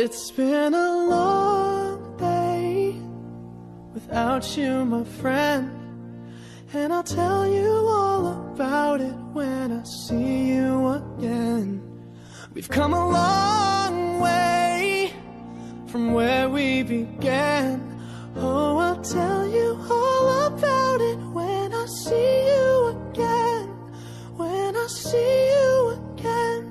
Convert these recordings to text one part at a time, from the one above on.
It's been a long day without you, my friend, and I'll tell you all about it when I see you again. We've come a long way from where we began. Oh, I'll tell you all about it when I see you again. When I see you again.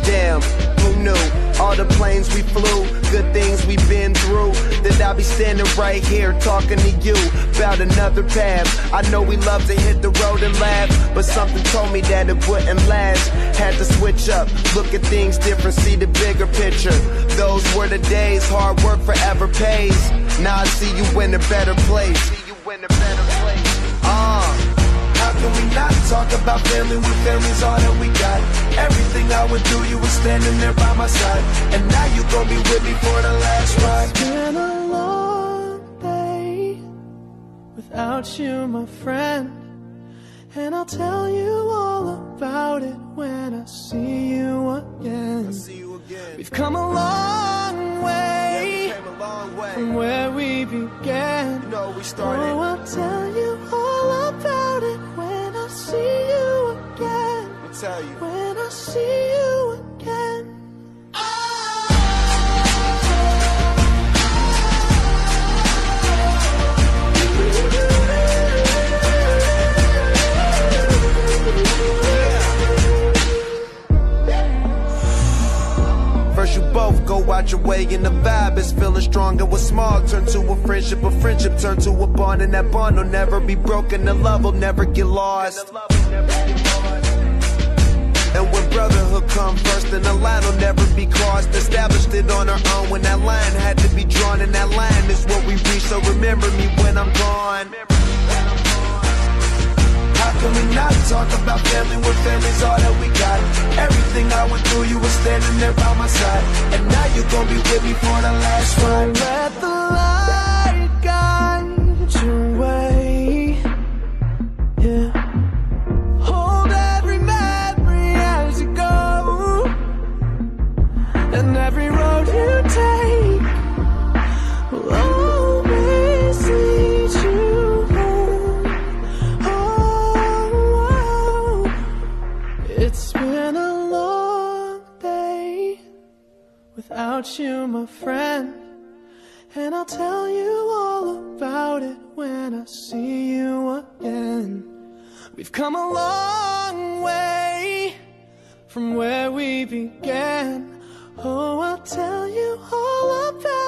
Damn, who knew? All the planes we flew, good things we've been through, that I'll be standing right here talking to you about another path. I know we love to hit the road and laugh, but something told me that it wouldn't last. Had to switch up, look at things different, see the bigger picture. Those were the days, hard work forever pays. Now I see you in a better place. How can we not talk about family when family's all that we got? Everything I went through, you were standing there by my side, and now you gon' be with me for the last ride. It's been a long day without you, my friend, and I'll tell you all about it when I see you again. We've come a long way, from where we began. You know we started. Oh, I'll tell you all about it when I see you again. I'll tell you. When I see you again. First you both go out your way and the vibe is feeling stronger. What's small turn to a friendship turn to a bond, and that bond will never be broken. The love will never get lost. And when brotherhood come first, then the line will never be crossed. Established it on our own when that line had to be drawn, and that line is what we reach. So remember me when I'm gone. How can we not talk about family when family's all that we got? Everything I went through, you were standing there by my side, and now you gon' be with me for the last ride. Let the light guide your way. Yeah. Hold every memory as you go, and every road you take will always lead you home. Oh, it's been a long day without you, my friend, and I'll tell you all about it when I see you again. We've come a long way from where we began. Oh, I'll tell you all about